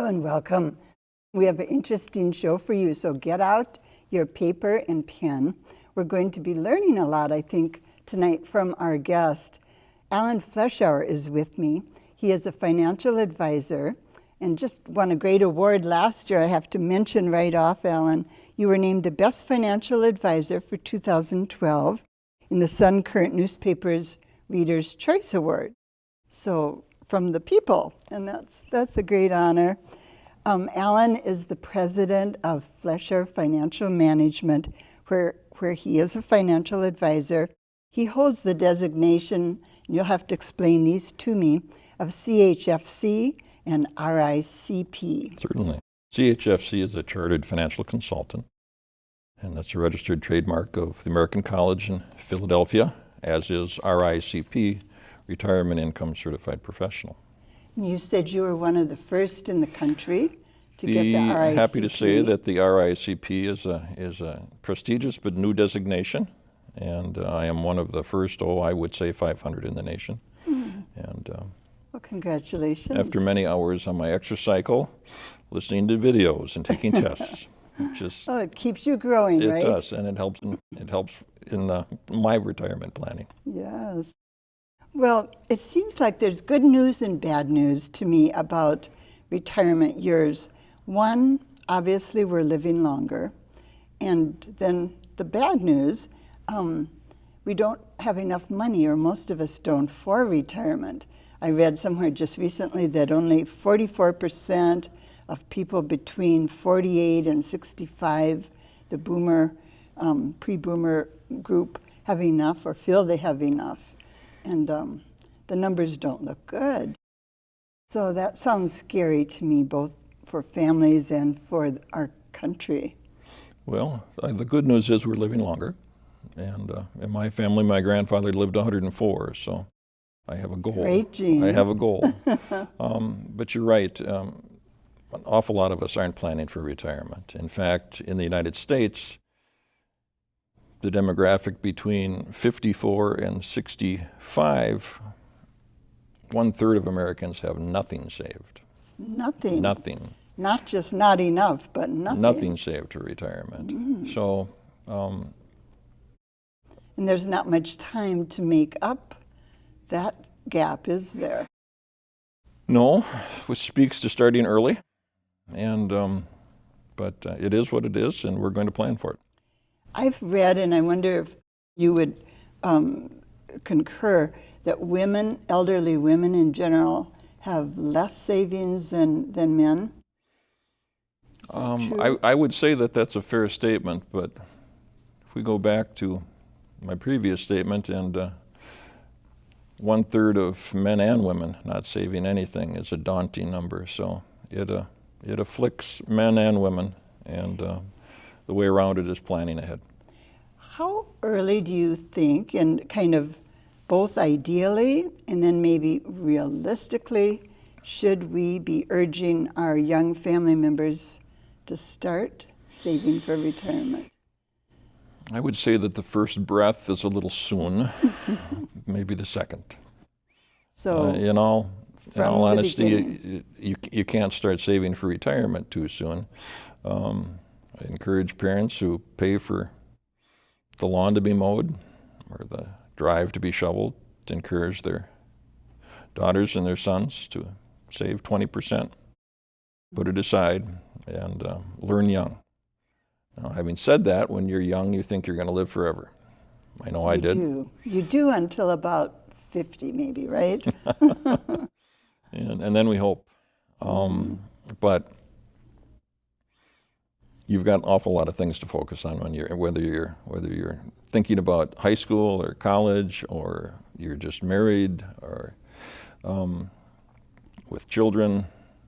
and welcome. We have an interesting show for you, so get out your paper and pen. We're going to be learning a lot, I think, tonight from our guest. Alan Fleischauer is with me. He is a financial advisor and just won a great award last year. I have to mention right off, Alan, you were named the Best Financial Advisor for 2012 in the Sun Current Newspaper's Reader's Choice Award. So from the people, and that's a great honor. Alan is the president of Fleischauer Financial Management, where he is a financial advisor. He holds the designation, and you'll have to explain these to me, of CHFC and RICP. Certainly. CHFC is a chartered financial consultant, and that's a registered trademark of the American College in Philadelphia, as is RICP, Retirement Income Certified Professional. You said you were one of the first in the country to get the RICP. Happy to say that the RICP is a prestigious but new designation, and I am one of the first, I would say 500 in the nation. And well, congratulations. After many hours on my exercycle, listening to videos and taking tests. It keeps you growing, right? It does, and it helps in my retirement planning. Yes. Well, it seems like there's good news and bad news to me about retirement years. One, obviously we're living longer. And then the bad news, we don't have enough money, or most of us don't, for retirement. I read somewhere just recently that only 44% of people between 48 and 65, the boomer, pre-boomer group, have enough or feel they have enough. And the numbers don't look good. So that sounds scary to me, both for families and for our country. Well, the good news is we're living longer. And in my family, my grandfather lived 104, so I have a goal. Great genes. I have a goal. But you're right. An awful lot of us aren't planning for retirement. In fact, in the United States, the demographic between 54 and 65, 1/3 of Americans have nothing saved. Nothing? Nothing. Not just not enough, but nothing. Nothing saved for retirement. So. And there's not much time to make up that gap, is there? No, which speaks to starting early. And but it is what it is, and we're going to plan for it. I've read, and I wonder if you would concur, that women, elderly women in general, have less savings than men. Is that true? I would say that that's a fair statement, but if we go back to my previous statement, and 1/3 of men and women not saving anything is a daunting number. So it afflicts men and women, and the way around it is planning ahead. How early do you think, and kind of both ideally and then maybe realistically, should we be urging our young family members to start saving for retirement? I would say that the first breath is a little soon, maybe the second. So in all honesty, you can't start saving for retirement too soon. I encourage parents who pay for the lawn to be mowed or the drive to be shoveled to encourage their daughters and their sons to save 20%, put it aside, and learn young. Now, having said that, when you're young, you think you're going to live forever. I know I did. You do until about 50, maybe, right? and then we hope. But you've got an awful lot of things to focus on when whether you're thinking about high school or college, or you're just married, or with children.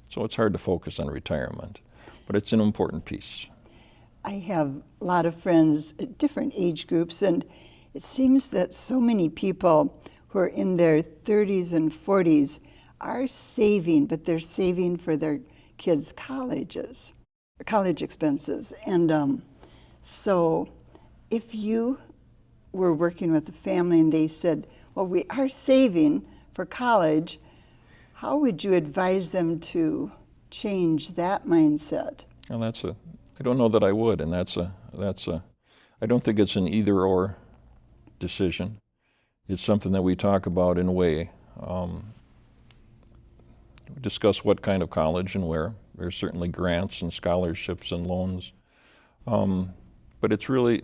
So it's hard to focus on retirement, but it's an important piece. I have a lot of friends at different age groups, and it seems that so many people who are in their 30s and 40s are saving, but they're saving for their kids' college expenses. And so if you were working with a family and they said, well, we are saving for college, how would you advise them to change that mindset? Well, I don't know that I would, and I don't think it's an either or decision. It's something that we talk about in a way. We discuss what kind of college and where. There's certainly grants and scholarships and loans. But it's really,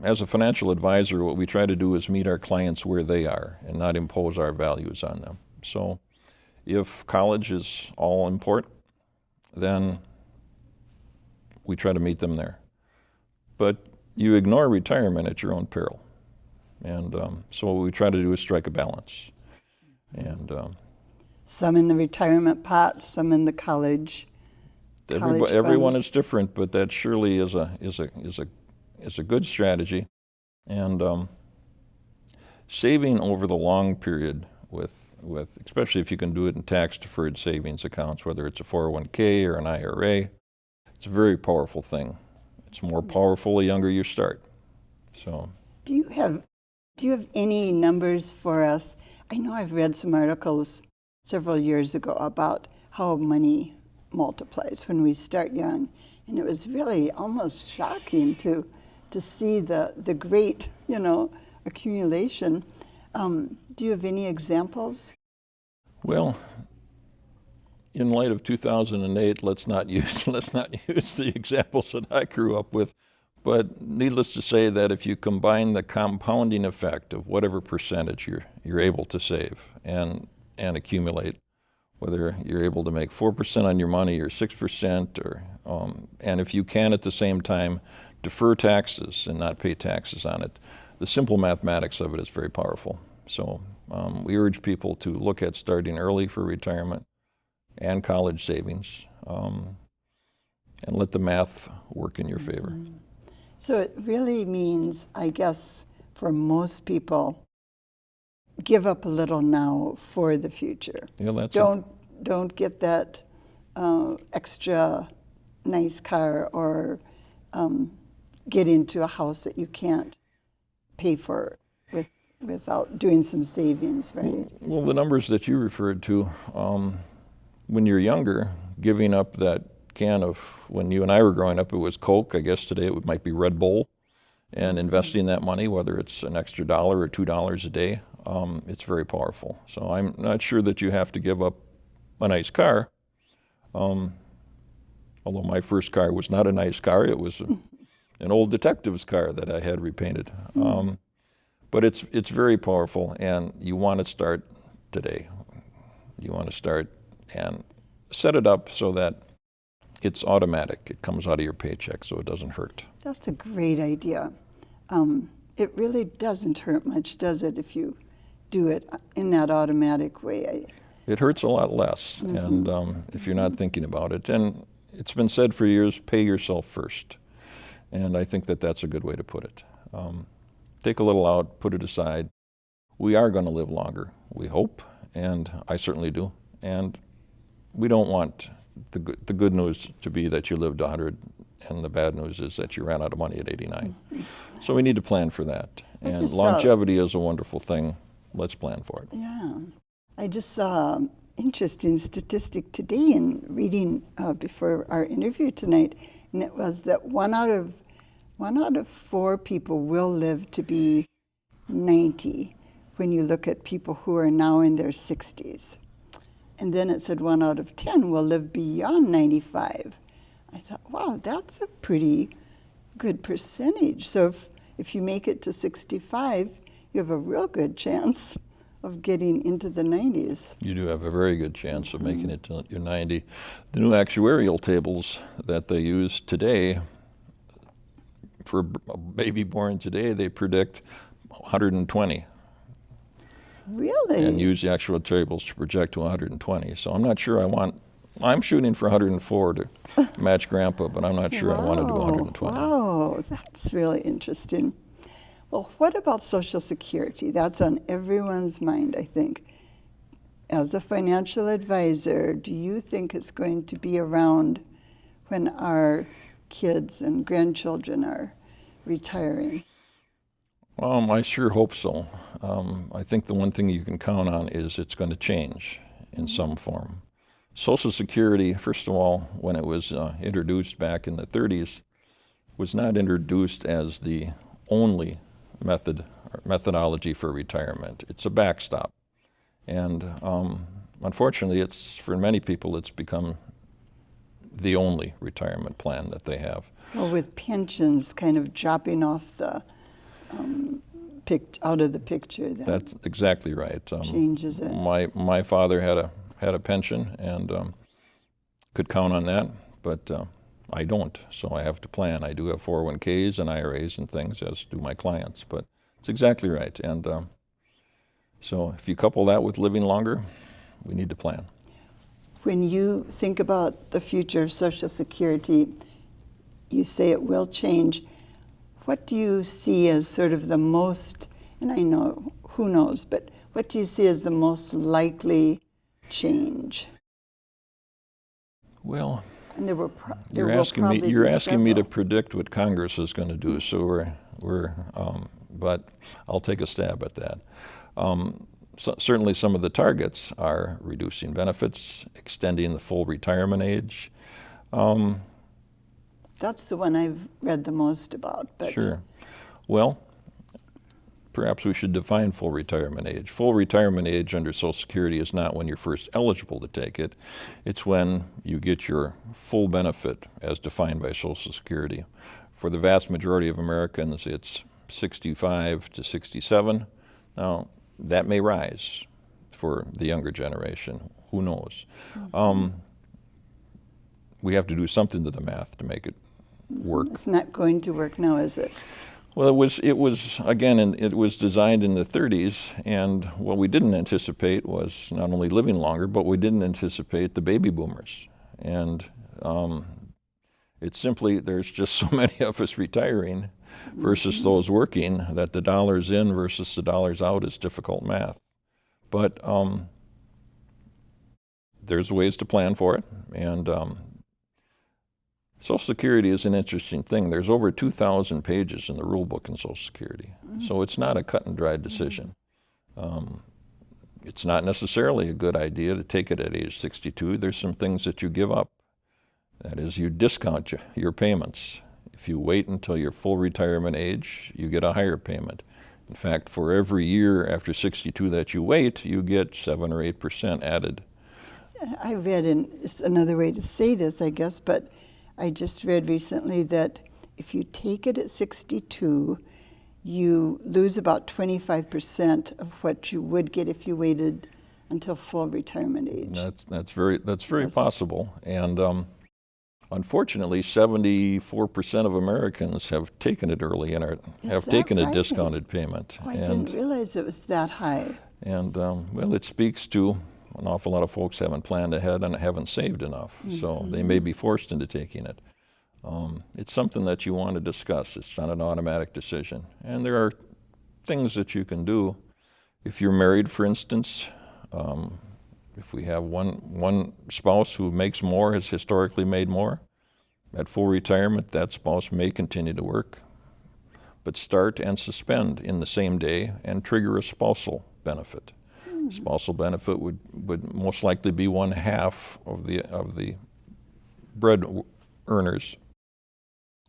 as a financial advisor, what we try to do is meet our clients where they are and not impose our values on them. So if college is all important, then we try to meet them there. But you ignore retirement at your own peril. And so what we try to do is strike a balance. And some in the retirement pot, some in the college. Everyone is different, but that surely is a good strategy. And saving over the long period with especially if you can do it in tax-deferred savings accounts, whether it's a 401k or an IRA, it's a very powerful thing. It's more powerful the younger you start. So, do you have any numbers for us? I know I've read some articles several years ago about how money multiplies when we start young, and it was really almost shocking to see the great, accumulation. Do you have any examples? Well, in light of 2008, let's not use the examples that I grew up with. But needless to say that if you combine the compounding effect of whatever percentage you're able to save and accumulate, whether you're able to make 4% on your money or 6%, or and if you can at the same time defer taxes and not pay taxes on it, the simple mathematics of it is very powerful. So we urge people to look at starting early for retirement and college savings, and let the math work in your favor. So it really means, I guess, for most people, give up a little now for the future. Yeah, Don't get that extra nice car or get into a house that you can't pay for without doing some savings, right? Well, the numbers that you referred to, when you're younger, giving up that can of, when you and I were growing up, it was Coke. I guess today it might be Red Bull, and investing that money, whether it's an extra $1 or $2 a day, it's very powerful. So I'm not sure that you have to give up a nice car, although my first car was not a nice car. It was an old detective's car that I had repainted. But it's very powerful, and you want to start today. You want to start and set it up so that it's automatic. It comes out of your paycheck, so it doesn't hurt. That's a great idea. It really doesn't hurt much, does it, if you do it in that automatic way? It hurts a lot less, and if you're not thinking about it. And it's been said for years, pay yourself first. And I think that that's a good way to put it. Take a little out, put it aside. We are going to live longer, we hope, and I certainly do. And we don't want the good news to be that you lived 100, and the bad news is that you ran out of money at 89. So we need to plan for that. And longevity is a wonderful thing. Let's plan for it. Yeah. I just saw an interesting statistic today in reading before our interview tonight, and it was that one out of 4 people will live to be 90 when you look at people who are now in their 60s. And then it said 1 out of 10 will live beyond 95. I thought, wow, that's a pretty good percentage. So if you make it to 65, you have a real good chance of getting into the 90s. You do have a very good chance of making it to your 90. The new actuarial tables that they use today, for a baby born today, they predict 120. Really? And use the actual tables to project to 120. So I'm not sure I'm shooting for 104 to match Grandpa, but I'm not sure I want to do 120. Wow, that's really interesting. Well, what about Social Security? That's on everyone's mind, I think. As a financial advisor, do you think it's going to be around when our kids and grandchildren are retiring? I sure hope so. I think the one thing you can count on is it's going to change in some form. Social Security, first of all, when it was introduced back in the 30s, was not introduced as the only methodology for retirement. It's a backstop. And unfortunately, for many people, it's become the only retirement plan that they have. Well, with pensions kind of dropping off the out of the picture, that's exactly right. Changes it. My father had a pension and could count on that, but I don't, so I have to plan. I do have 401ks and IRAs and things, as do my clients, but it's exactly right. And so if you couple that with living longer, we need to plan. When you think about the future of Social Security, you say it will change. What do you see as sort of the most, and I know, who knows, but what do you see as the most likely change? Well, and you're asking me to predict what Congress is going to do, so but I'll take a stab at that. Certainly some of the targets are reducing benefits, extending the full retirement age. That's the one I've read the most about. But sure. Well, perhaps we should define full retirement age. Full retirement age under Social Security is not when you're first eligible to take it. It's when you get your full benefit as defined by Social Security. For the vast majority of Americans, it's 65 to 67. Now, that may rise for the younger generation. Who knows? Mm-hmm. We have to do something to the math to make it work. It's not going to work now, is it? Well, it was again, it was designed in the 30s, and what we didn't anticipate was not only living longer, but we didn't anticipate the baby boomers. And it's simply, there's just so many of us retiring versus those working that the dollars in versus the dollars out is difficult math. But there's ways to plan for it, and Social Security is an interesting thing. There's over 2,000 pages in the rule book in Social Security, so it's not a cut and dried decision. It's not necessarily a good idea to take it at age 62. There's some things that you give up. That is, you discount your payments. If you wait until your full retirement age, you get a higher payment. In fact, for every year after 62 that you wait, you get 7 or 8% added. I read, and it's another way to say this, I guess, but I just read recently that if you take it at 62, you lose about 25% of what you would get if you waited until full retirement age. That's very possible, and unfortunately, 74% of Americans have taken it early and have taken a discounted payment. Oh, I didn't realize it was that high. And well, it speaks to an awful lot of folks haven't planned ahead and haven't saved enough, so they may be forced into taking it. It's something that you want to discuss. It's not an automatic decision. And there are things that you can do. If you're married, for instance, if we have one spouse who makes more, has historically made more, at full retirement, that spouse may continue to work, but start and suspend in the same day and trigger a spousal benefit. Spousal benefit would most likely be 1/2 of the bread earner's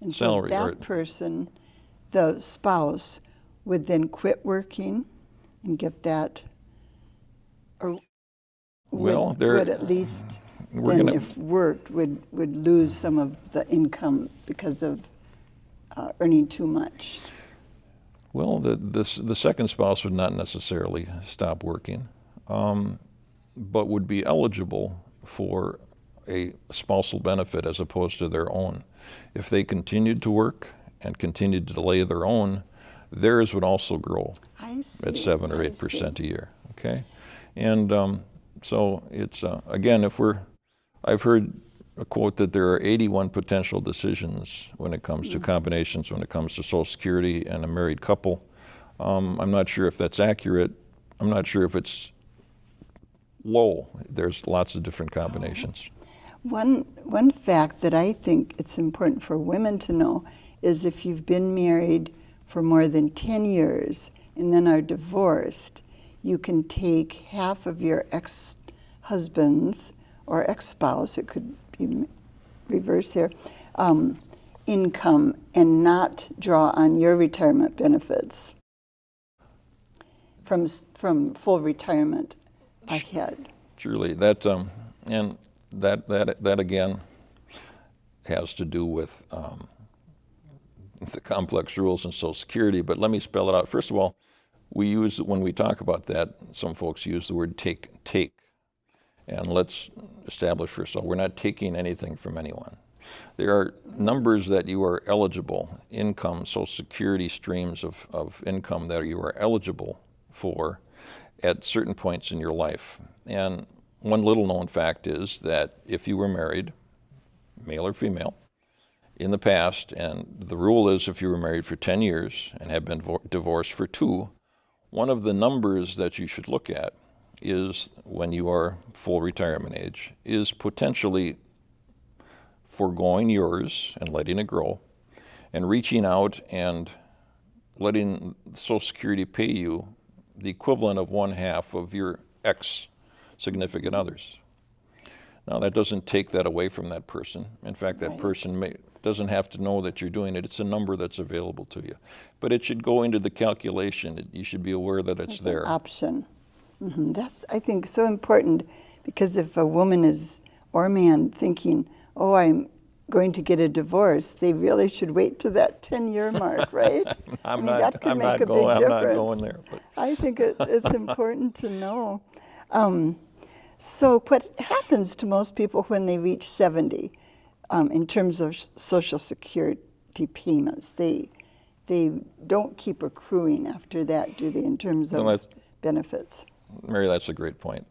and salary. So that person, the spouse, would then quit working and get that, or would at least then, if worked, would lose some of the income because of earning too much. Well, the second spouse would not necessarily stop working, but would be eligible for a spousal benefit as opposed to their own. If they continued to work and continued to delay their own, theirs would also grow at 7 or 8% a year. Okay, and so it's again, I've heard a quote that there are 81 potential decisions when it comes to combinations, when it comes to Social Security and a married couple. I'm not sure if that's accurate. I'm not sure if it's low. There's lots of different combinations. One fact that I think it's important for women to know is if you've been married for more than 10 years and then are divorced, you can take half of your ex-husband's or ex-spouse, it could be reverse here, income and not draw on your retirement benefits from full retirement ahead. Surely, that and that again has to do with the complex rules in Social Security. But let me spell it out. First of all, when we talk about that, some folks use the word take, and let's establish first of all, we're not taking anything from anyone. There are numbers that you are eligible, income, Social Security streams of income that you are eligible for at certain points in your life. And one little known fact is that if you were married, male or female, in the past, and the rule is if you were married for 10 years and have been divorced for 2, one of the numbers that you should look at is, when you are full retirement age, is potentially foregoing yours and letting it grow, and reaching out and letting Social Security pay you the equivalent of 1/2 of your ex-significant others. Now, that doesn't take that away from that person. In fact, that person doesn't have to know that you're doing it. It's a number that's available to you. But it should go into the calculation. You should be aware that it's there. An option. That's, I think, so important, because if a woman or man thinking, oh, I'm going to get a divorce, they really should wait to that 10-year mark, right? I'm not going there. But. I think it's important to know. So what happens to most people when they reach 70 in terms of Social Security payments? They don't keep accruing after that, do they, in terms of benefits? Mary, that's a great point.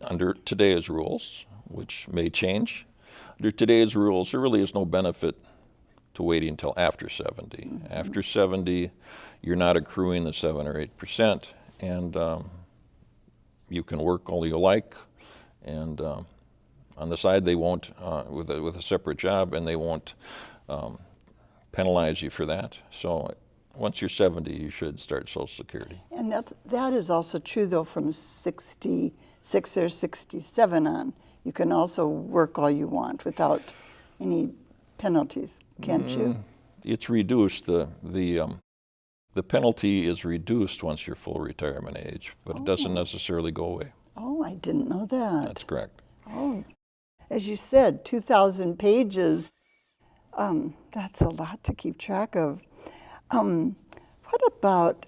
Under today's rules, which may change, under today's rules, there really is no benefit to waiting until after 70. After 70, you're not accruing the 7 or 8%, and you can work all you like, and on the side they won't, with a separate job, and they won't penalize you for that. So once you're 70, you should start Social Security. And that is also true, though, from 66 or 67 on. You can also work all you want without any penalties, can't you? It's reduced. The penalty is reduced once you're full retirement age, but it doesn't necessarily go away. Oh, I didn't know that. That's correct. Oh, as you said, 2,000 pages. That's a lot to keep track of. What about,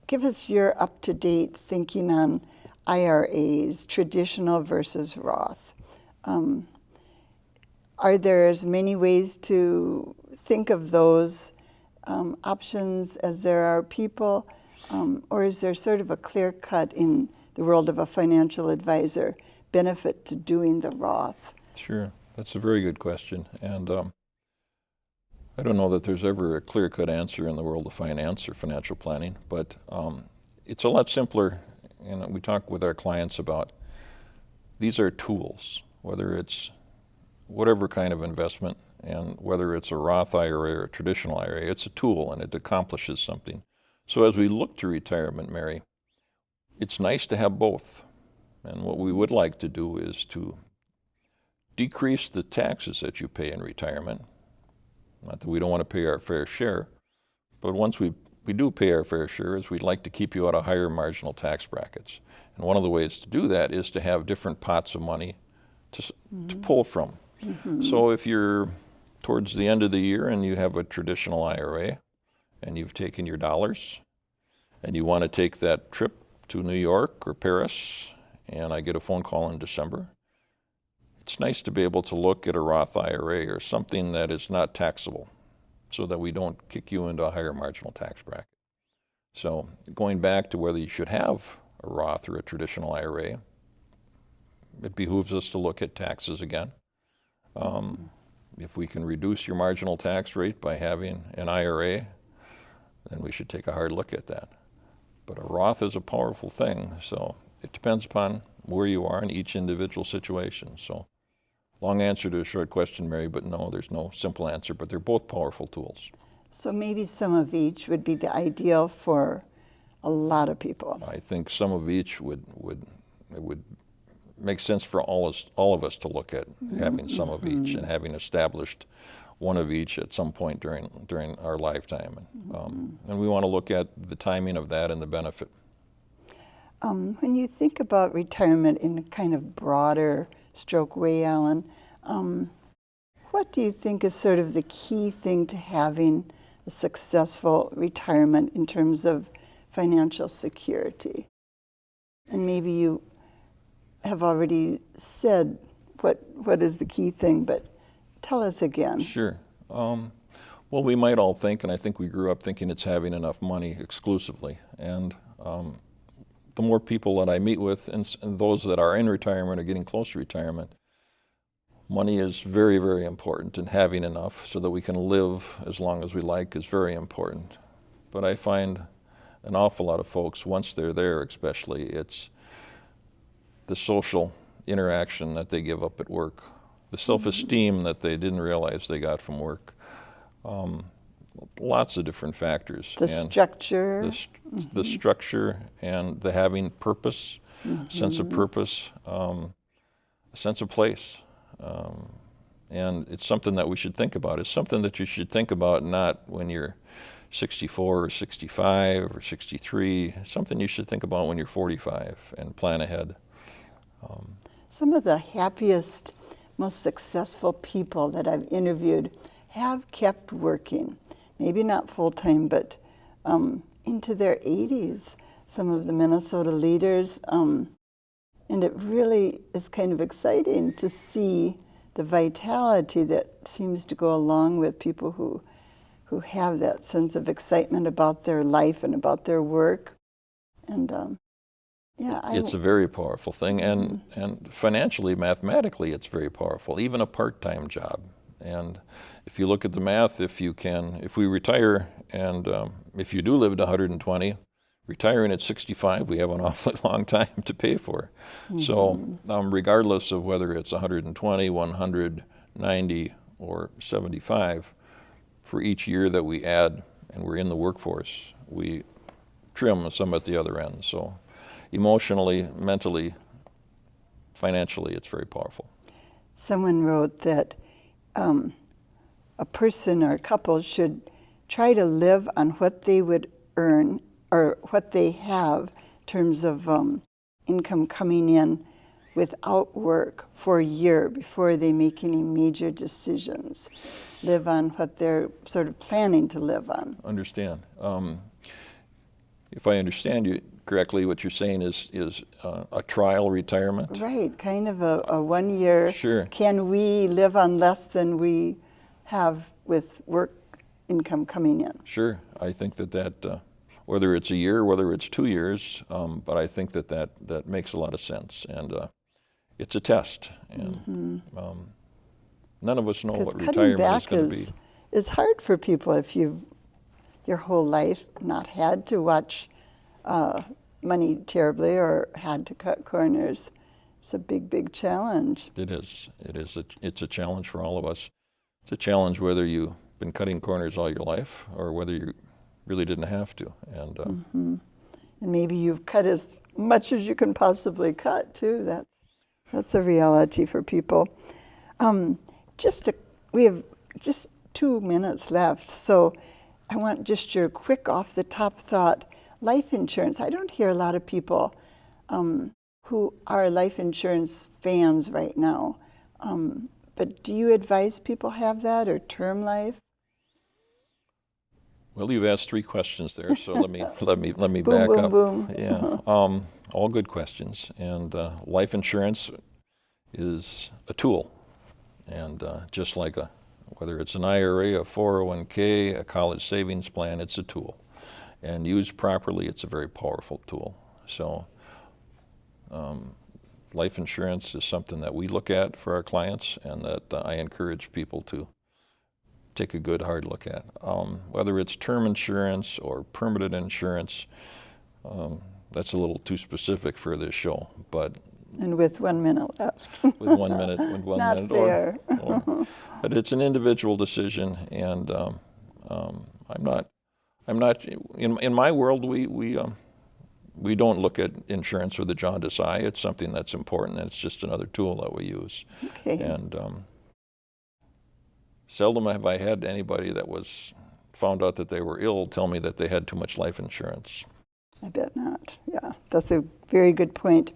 give us your up-to-date thinking on IRAs, traditional versus Roth. Are there as many ways to think of those options as there are people, or is there sort of a clear cut in the world of a financial advisor benefit to doing the Roth? Sure, that's a very good question, and I don't know that there's ever a clear-cut answer in the world of finance or financial planning, but it's a lot simpler. And we talk with our clients about these are tools, whether it's whatever kind of investment, and whether it's a Roth IRA or a traditional IRA, it's a tool and it accomplishes something. So as we look to retirement, Mary, it's nice to have both. And what we would like to do is to decrease the taxes that you pay in retirement. Not that we don't want to pay our fair share, but once we do pay our fair share, is we'd like to keep you out of higher marginal tax brackets. And one of the ways to do that is to have different pots of money to pull from. So if you're towards the end of the year and you have a traditional IRA and you've taken your dollars and you want to take that trip to New York or Paris, and I get a phone call in December, it's nice to be able to look at a Roth IRA or something that is not taxable, so that we don't kick you into a higher marginal tax bracket. So going back to whether you should have a Roth or a traditional IRA, it behooves us to look at taxes again. If we can reduce your marginal tax rate by having an IRA, then we should take a hard look at that. But a Roth is a powerful thing, so it depends upon where you are in each individual situation. So long answer to a short question, Mary, but no, there's no simple answer, but they're both powerful tools. So maybe some of each would be the ideal for a lot of people. I think some of each would makes sense for all of us to look at having some of each and having established one of each at some point during our lifetime. And we want to look at the timing of that and the benefit. When you think about retirement in a kind of broader stroke way, Alan, what do you think is sort of the key thing to having a successful retirement in terms of financial security? And maybe you have already said what is the key thing, but tell us again. Sure. Well, we might all think, and I think we grew up thinking it's having enough money exclusively. And the more people that I meet with, and those that are in retirement or getting close to retirement, money is very, very important, and having enough so that we can live as long as we like is very important. But I find an awful lot of folks, once they're there especially, it's the social interaction that they give up at work, the self-esteem that they didn't realize they got from work. Lots of different factors. The structure. The structure and the having purpose, sense of purpose, a sense of place. And it's something that we should think about. It's something that you should think about not when you're 64 or 65 or 63. It's something you should think about when you're 45 and plan ahead. Some of the happiest, most successful people that I've interviewed have kept working. Maybe not full-time, but into their 80s, some of the Minnesota leaders. And it really is kind of exciting to see the vitality that seems to go along with people who have that sense of excitement about their life and about their work. And it's a very powerful thing, and financially, mathematically, it's very powerful, even a part-time job. And if you look at the math, if we retire, and if you do live to 120, retiring at 65, we have an awfully long time to pay for. So regardless of whether it's 120, 100, 90, or 75, for each year that we add and we're in the workforce, we trim some at the other end. So emotionally, mentally, financially, it's very powerful. Someone wrote that a person or a couple should try to live on what they would earn or what they have in terms of income coming in without work for a year before they make any major decisions. Live on what they're sort of planning to live on. Understand. If I understand you correctly, what you're saying is a trial retirement? Right, kind of a 1 year. Sure. Can we live on less than we have with work income coming in? Sure. I think that whether it's a year, whether it's 2 years, but I think that makes a lot of sense. And it's a test. And none of us know what retirement is going to be. It's hard for people if you've your whole life not had to watch money terribly or had to cut corners. It's a big, big challenge. It is. It's a challenge for all of us. It's a challenge whether you've been cutting corners all your life or whether you really didn't have to. And and maybe you've cut as much as you can possibly cut too. That's a reality for people. We have just 2 minutes left, so I want just your quick off-the-top thought. Life insurance. I don't hear a lot of people who are life insurance fans right now. But do you advise people have that or term life? Well, you've asked 3 questions there, so let me boom, back boom, up. Boom. Yeah, all good questions. And life insurance is a tool, and just like whether it's an IRA, a 401k, a college savings plan, it's a tool. And used properly, it's a very powerful tool. So life insurance is something that we look at for our clients and that I encourage people to take a good, hard look at. Whether it's term insurance or permanent insurance, that's a little too specific for this show. And with 1 minute left. With 1 minute. Not fair. But it's an individual decision, and I'm not. In my world, we we don't look at insurance with a jaundiced eye. It's something that's important. It's just another tool that we use. Okay. And seldom have I had anybody that was found out that they were ill tell me that they had too much life insurance. I bet not. Yeah, that's a very good point.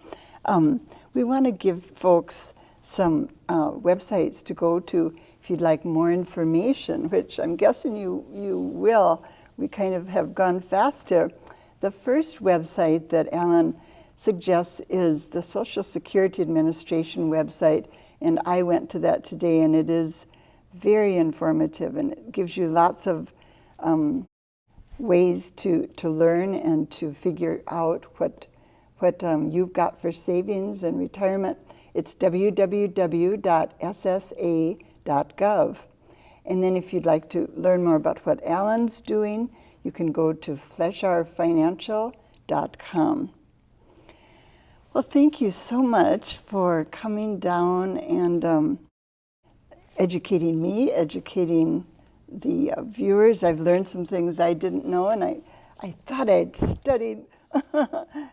We want to give folks some websites to go to if you'd like more information, which I'm guessing you will. We kind of have gone fast here. The first website that Alan suggests is the Social Security Administration website, and I went to that today, and it is very informative, and it gives you lots of ways to learn and to figure out what you've got for savings and retirement. It's www.ssa.gov. And then if you'd like to learn more about what Alan's doing, you can go to fleischauerfinancial.com. Well, thank you so much for coming down and educating me, educating the viewers. I've learned some things I didn't know, and I thought I'd studied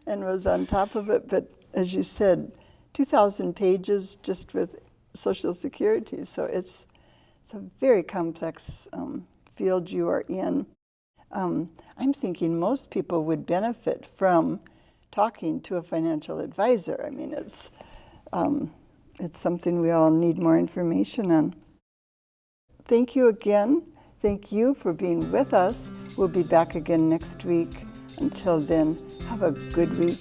and was on top of it, but as you said, 2,000 pages just with Social Security, so it's a very complex field you are in. I'm thinking most people would benefit from talking to a financial advisor. I mean, it's something we all need more information on. Thank you again. Thank you for being with us. We'll be back again next week. Until then, have a good week.